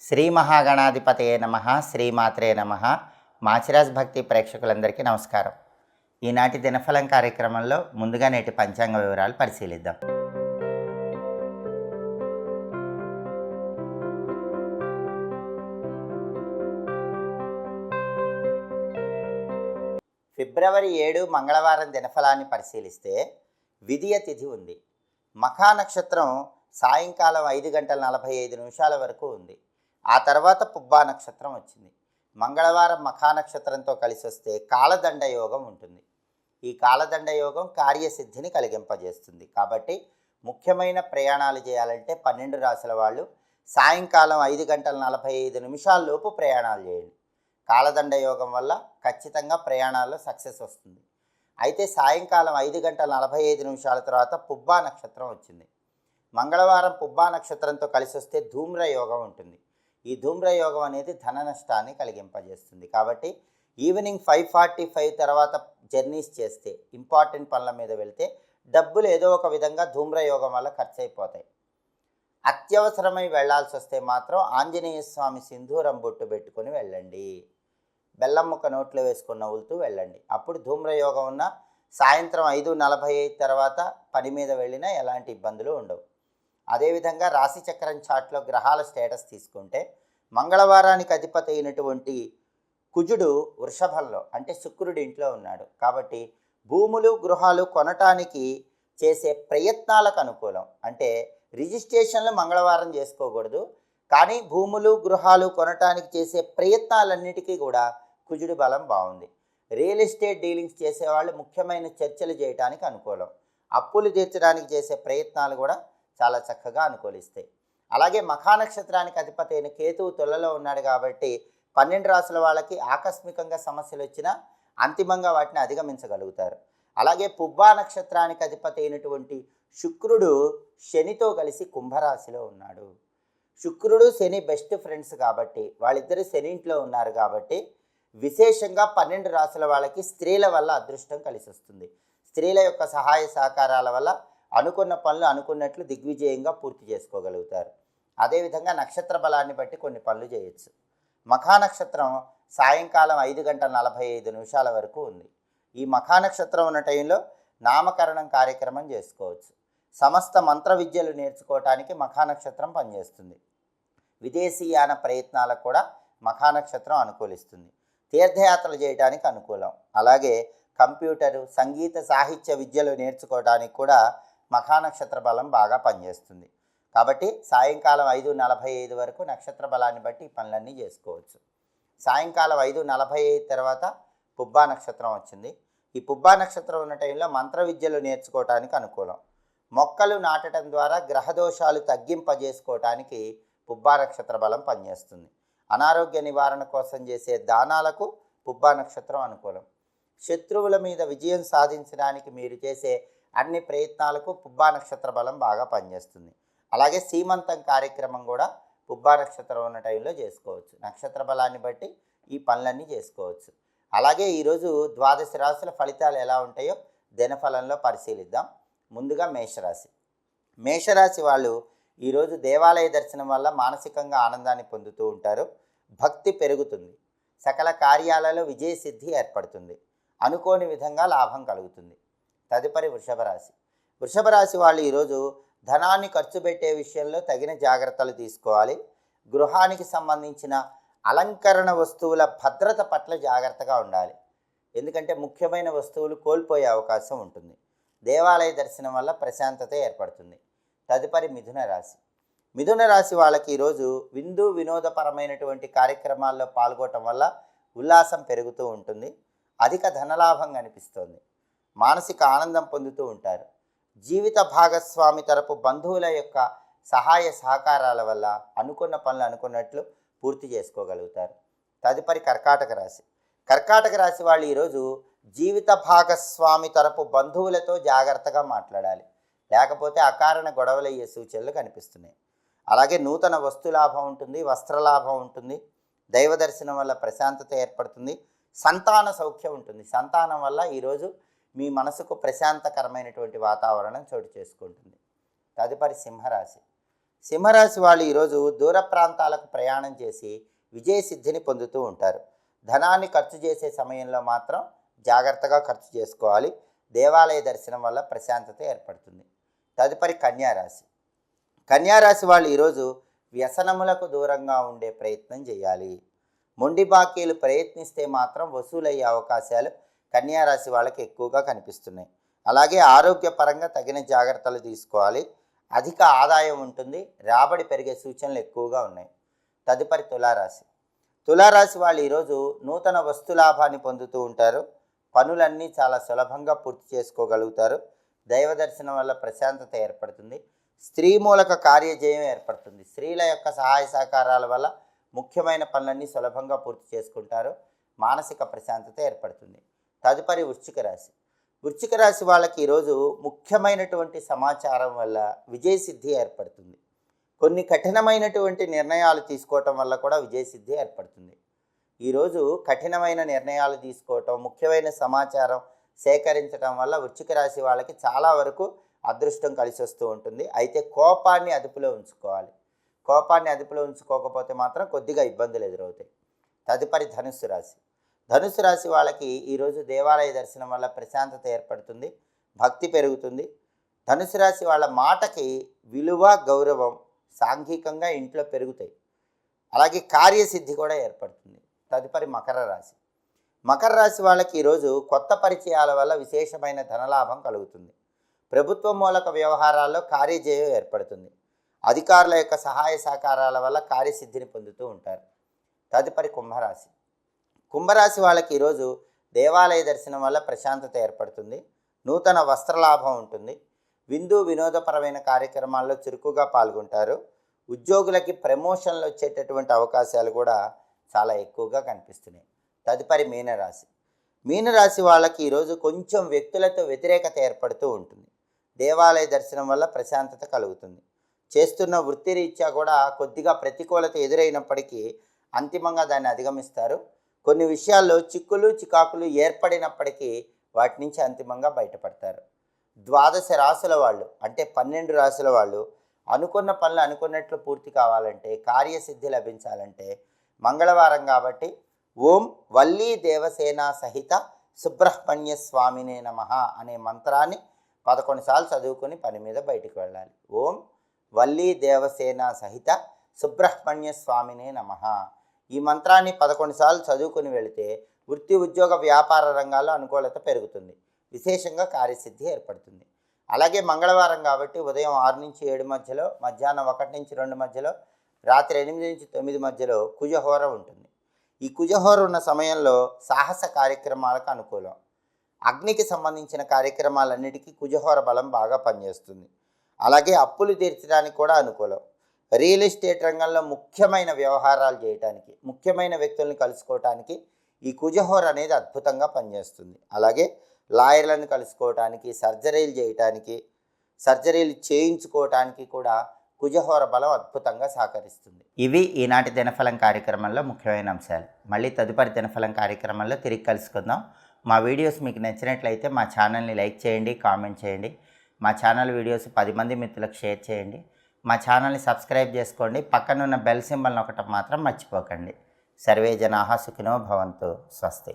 శ్రీ మహాగణాధిపతయే నమః, శ్రీమాత్రే నమః. మాచిరాజ్ భక్తి ప్రేక్షకులందరికీ నమస్కారం. ఈనాటి దినఫలం కార్యక్రమంలో ముందుగా నేటి పంచాంగ వివరాలు పరిశీలిద్దాం. ఫిబ్రవరి 7 మంగళవారం దినఫలాన్ని పరిశీలిస్తే విదియ తిథి ఉంది. మఖా నక్షత్రం సాయంకాలం 5:45 వరకు ఉంది. ఆ తర్వాత పుబ్బా నక్షత్రం వచ్చింది. మంగళవారం మఖా నక్షత్రంతో కలిసి వస్తే కాలదండ యోగం ఉంటుంది. ఈ కాలదండ యోగం కార్యసిద్ధిని కలిగింపజేస్తుంది. కాబట్టి ముఖ్యమైన ప్రయాణాలు చేయాలంటే 12 రాశుల వాళ్ళు సాయంకాలం 5:45 లోపు ప్రయాణాలు చేయండి. కాలదండ యోగం వల్ల ఖచ్చితంగా ప్రయాణాల్లో సక్సెస్ వస్తుంది. అయితే సాయంకాలం 5:45 తర్వాత పుబ్బా నక్షత్రం వచ్చింది. మంగళవారం పుబ్బా నక్షత్రంతో కలిసి వస్తే ధూమ్ర యోగం ఉంటుంది. ఈ ధూమ్ర యోగం అనేది ధన నష్టాన్ని కలిగింపజేస్తుంది. కాబట్టి ఈవినింగ్ 5:45 తర్వాత జర్నీస్ చేస్తే, ఇంపార్టెంట్ పనుల మీద వెళ్తే డబ్బులు ఏదో ఒక విధంగా ధూమ్ర యోగం వల్ల ఖర్చు అయిపోతాయి. అత్యవసరమై వెళ్లాల్సి వస్తే మాత్రం ఆంజనేయ స్వామి సింధూరం బొట్టు పెట్టుకొని వెళ్ళండి. బెల్లం ముక్క నోట్లో వేసుకుని నవ్వులుతూ వెళ్ళండి. అప్పుడు ధూమ్రయోగం ఉన్న సాయంత్రం 5:45 తర్వాత పని మీద వెళ్ళినా ఎలాంటి ఇబ్బందులు ఉండవు. అదేవిధంగా రాశిచక్రం చాట్లో గ్రహాల స్టేటస్ తీసుకుంటే మంగళవారానికి అధిపతి అయినటువంటి కుజుడు వృషభంలో అంటే శుక్రుడి ఇంట్లో ఉన్నాడు. కాబట్టి భూములు గృహాలు కొనటానికి చేసే ప్రయత్నాలకు అనుకూలం. అంటే రిజిస్ట్రేషన్లు మంగళవారం చేసుకోకూడదు, కానీ భూములు గృహాలు కొనటానికి చేసే ప్రయత్నాలన్నిటికీ కూడా కుజుడి బలం బాగుంది. రియల్ ఎస్టేట్ డీలింగ్స్ చేసేవాళ్ళు ముఖ్యమైన చర్చలు చేయడానికి అనుకూలం. అప్పులు తీర్చడానికి చేసే ప్రయత్నాలు కూడా చాలా చక్కగా అనుకూలిస్తాయి. అలాగే మఖా నక్షత్రానికి అధిపతి అయిన కేతువు తులలో ఉన్నాడు కాబట్టి 12 రాశుల వాళ్ళకి ఆకస్మికంగా సమస్యలు వచ్చినా అంతిమంగా వాటిని అధిగమించగలుగుతారు. అలాగే పుబ్బా నక్షత్రానికి అధిపతి అయినటువంటి శుక్రుడు శనితో కలిసి కుంభరాశిలో ఉన్నాడు. శుక్రుడు శని బెస్ట్ ఫ్రెండ్స్ కాబట్టి వాళ్ళిద్దరు శని ఇంట్లో ఉన్నారు కాబట్టి విశేషంగా 12 రాశుల వాళ్ళకి స్త్రీల వల్ల అదృష్టం కలిసి వస్తుంది. స్త్రీల యొక్క సహాయ సహకారాల వల్ల అనుకున్న పనులు అనుకున్నట్లు దిగ్విజయంగా పూర్తి చేసుకోగలుగుతారు. అదేవిధంగా నక్షత్ర బలాన్ని బట్టి కొన్ని పనులు చేయొచ్చు. మఖా నక్షత్రం సాయంకాలం 5:45 వరకు ఉంది. ఈ మఖా నక్షత్రం ఉన్న టైంలో నామకరణం కార్యక్రమం చేసుకోవచ్చు. సమస్త మంత్ర విద్యలు నేర్చుకోవటానికి మఖా నక్షత్రం పనిచేస్తుంది. విదేశీయాన ప్రయత్నాలకు కూడా మఖా నక్షత్రం అనుకూలిస్తుంది. తీర్థయాత్రలు చేయడానికి అనుకూలం. అలాగే కంప్యూటరు, సంగీత, సాహిత్య విద్యలు నేర్చుకోవడానికి కూడా మఖా నక్షత్ర బలం బాగా పనిచేస్తుంది. కాబట్టి సాయంకాలం 5:45 వరకు నక్షత్ర బలాన్ని బట్టి ఈ పనులన్నీ చేసుకోవచ్చు. సాయంకాలం 5:45 తర్వాత పుబ్బా నక్షత్రం వచ్చింది. ఈ పుబ్బా నక్షత్రం ఉన్న టైంలో మంత్ర విద్యలు నేర్చుకోవటానికి అనుకూలం. మొక్కలు నాటడం ద్వారా గ్రహదోషాలు తగ్గింపజేసుకోవటానికి పుబ్బా నక్షత్ర బలం పనిచేస్తుంది. అనారోగ్య నివారణ కోసం చేసే దానాలకు పుబ్బా నక్షత్రం అనుకూలం. శత్రువుల మీద విజయం సాధించడానికి మీరు చేసే అన్ని ప్రయత్నాలకు పుబ్బా నక్షత్ర బలం బాగా పనిచేస్తుంది. అలాగే సీమంతం కార్యక్రమం కూడా పుబ్బా నక్షత్రం ఉన్న టైంలో చేసుకోవచ్చు. నక్షత్ర బలాన్ని బట్టి ఈ పనులన్నీ చేసుకోవచ్చు. అలాగే ఈరోజు 12 రాశుల ఫలితాలు ఎలా ఉంటాయో దినఫలంలో పరిశీలిద్దాం. ముందుగా మేషరాశి. మేషరాశి వాళ్ళు ఈరోజు దేవాలయ దర్శనం వల్ల మానసికంగా ఆనందాన్ని పొందుతూ ఉంటారు. భక్తి పెరుగుతుంది. సకల కార్యాలలో విజయసిద్ధి ఏర్పడుతుంది. అనుకోని విధంగా లాభం కలుగుతుంది. తదుపరి వృషభ రాశి. వృషభ రాశి వాళ్ళు ఈరోజు ధనాన్ని ఖర్చు పెట్టే విషయంలో తగిన జాగ్రత్తలు తీసుకోవాలి. గృహానికి సంబంధించిన అలంకరణ వస్తువుల భద్రత పట్ల జాగ్రత్తగా ఉండాలి. ఎందుకంటే ముఖ్యమైన వస్తువులు కోల్పోయే అవకాశం ఉంటుంది. దేవాలయ దర్శనం వల్ల ప్రశాంతత ఏర్పడుతుంది. తదుపరి మిథున రాశి. మిథున రాశి వాళ్ళకి ఈరోజు విందు వినోదపరమైనటువంటి కార్యక్రమాల్లో పాల్గొనడం వల్ల ఉల్లాసం పెరుగుతూ ఉంటుంది. అధిక ధనలాభం కనిపిస్తోంది. మానసిక ఆనందం పొందుతూ ఉంటారు. జీవిత భాగస్వామి తరపు బంధువుల యొక్క సహాయ సహకారాల వల్ల అనుకున్న పనులు అనుకున్నట్లు పూర్తి చేసుకోగలుగుతారు. తదుపరి కర్కాటక రాశి. కర్కాటక రాశి వాళ్ళు ఈరోజు జీవిత భాగస్వామి తరపు బంధువులతో జాగ్రత్తగా మాట్లాడాలి. లేకపోతే అకారణ గొడవలయ్యే సూచనలు కనిపిస్తున్నాయి. అలాగే నూతన వస్తులాభం ఉంటుంది, వస్త్రలాభం ఉంటుంది. దైవ దర్శనం వల్ల ప్రశాంతత ఏర్పడుతుంది. సంతాన సౌఖ్యం ఉంటుంది. సంతానం వల్ల ఈరోజు మీ మనసుకు ప్రశాంతకరమైనటువంటి వాతావరణం చోటు చేసుకుంటుంది. తదుపరి సింహరాశి. సింహరాశి వాళ్ళు ఈరోజు దూర ప్రాంతాలకు ప్రయాణం చేసి విజయ సిద్ధిని పొందుతూ ఉంటారు. ధనాన్ని ఖర్చు చేసే సమయంలో మాత్రం జాగ్రత్తగా ఖర్చు చేసుకోవాలి. దేవాలయ దర్శనం వల్ల ప్రశాంతత ఏర్పడుతుంది. తదుపరి కన్యారాశి. కన్యారాశి వాళ్ళు ఈరోజు వ్యసనములకు దూరంగా ఉండే ప్రయత్నం చేయాలి. మొండి బాకీలు ప్రయత్నిస్తే మాత్రం వసూలయ్యే అవకాశాలు కన్యారాశి వాళ్ళకి ఎక్కువగా కనిపిస్తున్నాయి. అలాగే ఆరోగ్యపరంగా తగిన జాగ్రత్తలు తీసుకోవాలి. అధిక ఆదాయం ఉంటుంది. రాబడి పెరిగే సూచనలు ఎక్కువగా ఉన్నాయి. తదుపరి తులారాశి. తులారాశి వాళ్ళు ఈరోజు నూతన వస్తు లాభాన్ని పొందుతూ ఉంటారు. పనులన్నీ చాలా సులభంగా పూర్తి చేసుకోగలుగుతారు. దైవ దర్శనం వల్ల ప్రశాంతత ఏర్పడుతుంది. స్త్రీ మూలక కార్యజయం ఏర్పడుతుంది. స్త్రీల యొక్క సహాయ సహకారాల వల్ల ముఖ్యమైన పనులన్నీ సులభంగా పూర్తి చేసుకుంటారు. మానసిక ప్రశాంతత ఏర్పడుతుంది. తదుపరి వృశ్చిక రాశి. వృశ్చిక రాశి వాళ్ళకి ఈరోజు ముఖ్యమైనటువంటి సమాచారం వల్ల విజయసిద్ధి ఏర్పడుతుంది. కొన్ని కఠినమైనటువంటి నిర్ణయాలు తీసుకోవటం వల్ల కూడా విజయసిద్ధి ఏర్పడుతుంది. ఈరోజు కఠినమైన నిర్ణయాలు తీసుకోవటం, ముఖ్యమైన సమాచారం సేకరించడం వల్ల వృశ్చిక రాశి వాళ్ళకి చాలా వరకు అదృష్టం కలిసి వస్తూ ఉంటుంది. అయితే కోపాన్ని అదుపులో ఉంచుకోవాలి. కోపాన్ని అదుపులో ఉంచుకోకపోతే మాత్రం కొద్దిగా ఇబ్బందులు ఎదురవుతాయి. తదుపరి ధనుస్సు రాశి. ధనుస్సు రాశి వాళ్ళకి ఈరోజు దేవాలయ దర్శనం వల్ల ప్రశాంతత ఏర్పడుతుంది. భక్తి పెరుగుతుంది. ధనుసు రాశి వాళ్ళ మాటకి విలువ, గౌరవం సాంఘికంగా ఇంట్లో పెరుగుతాయి. అలాగే కార్యసిద్ధి కూడా ఏర్పడుతుంది. తదుపరి మకర రాశి. మకర రాశి వాళ్ళకి ఈరోజు కొత్త పరిచయాల వల్ల విశేషమైన ధనలాభం కలుగుతుంది. ప్రభుత్వ మూలక వ్యవహారాల్లో కార్యజయం ఏర్పడుతుంది. అధికారుల యొక్క సహాయ సహకారాల వల్ల కార్యసిద్ధిని పొందుతూ ఉంటారు. తదుపరి కుంభరాశి. కుంభరాశి వాళ్ళకి ఈరోజు దేవాలయ దర్శనం వల్ల ప్రశాంతత ఏర్పడుతుంది. నూతన వస్త్రలాభం ఉంటుంది. విందు వినోదపరమైన కార్యక్రమాల్లో చురుకుగా పాల్గొంటారు. ఉద్యోగులకి ప్రమోషన్లు వచ్చేటటువంటి అవకాశాలు కూడా చాలా ఎక్కువగా కనిపిస్తున్నాయి. తదుపరి మీనరాశి. మీనరాశి వాళ్ళకి ఈరోజు కొంచెం వ్యక్తులతో వ్యతిరేకత ఏర్పడుతూ ఉంటుంది. దేవాలయ దర్శనం వల్ల ప్రశాంతత కలుగుతుంది. చేస్తున్న వృత్తిరీత్యా కూడా కొద్దిగా ప్రతికూలత ఎదురైనప్పటికీ అంతిమంగా దాన్ని అధిగమిస్తారు. కొన్ని విషయాల్లో చిక్కులు చికాకులు ఏర్పడినప్పటికీ వాటి నుంచి అంతిమంగా బయటపడతారు. 12 రాశుల వాళ్ళు అంటే 12 రాశుల వాళ్ళు అనుకున్న పనులు అనుకున్నట్లు పూర్తి కావాలంటే, కార్యసిద్ధి లభించాలంటే మంగళవారం కాబట్టి ఓం వల్లీ దేవసేన సహిత సుబ్రహ్మణ్య స్వామినే నమః అనే మంత్రాన్ని 11 సార్లు చదువుకొని పని మీద బయటికి వెళ్ళాలి. ఓం వల్లీ దేవసేన సహిత సుబ్రహ్మణ్య స్వామినే నమః. ఈ మంత్రాన్ని 11 సార్లు చదువుకొని వెళితే వృత్తి, ఉద్యోగ, వ్యాపార రంగాల్లో అనుకూలత పెరుగుతుంది. విశేషంగా కార్యసిద్ధి ఏర్పడుతుంది. అలాగే మంగళవారం కాబట్టి ఉదయం 6 నుంచి 7 మధ్యలో, మధ్యాహ్నం 1 నుంచి 2 మధ్యలో, రాత్రి 8 నుంచి 9 మధ్యలో కుజహోర ఉంటుంది. ఈ కుజహోర ఉన్న సమయంలో సాహస కార్యక్రమాలకు అనుకూలం. అగ్నికి సంబంధించిన కార్యక్రమాలన్నిటికీ కుజహోర బలం బాగా పనిచేస్తుంది. అలాగే అప్పులు తీర్చడానికి కూడా అనుకూలం. రియల్ ఎస్టేట్ రంగంలో ముఖ్యమైన వ్యవహారాలు చేయడానికి, ముఖ్యమైన వ్యక్తుల్ని కలుసుకోవటానికి ఈ కుజహోర అనేది అద్భుతంగా పనిచేస్తుంది. అలాగే లాయర్లను కలుసుకోవటానికి, సర్జరీలు చేయటానికి, సర్జరీలు చేయించుకోవటానికి కూడా కుజహోర బలం అద్భుతంగా సహకరిస్తుంది. ఇవి ఈనాటి దినఫలం కార్యక్రమంలో ముఖ్యమైన అంశాలు. మళ్ళీ తదుపరి దినఫలం కార్యక్రమంలో తిరిగి కలుసుకుందాం. మా వీడియోస్ మీకు నచ్చినట్లయితే మా ఛానల్ని లైక్ చేయండి, కామెంట్ చేయండి. మా ఛానల్ వీడియోస్ 10 మంది మిత్రులకు షేర్ చేయండి. మా ఛానల్ని సబ్స్క్రైబ్ చేసుకోండి. పక్కనున్న బెల్ సింబల్ నొక్కటం మాత్రం మర్చిపోకండి. సర్వే జనాః సుఖినో భవంతు. స్వస్తి.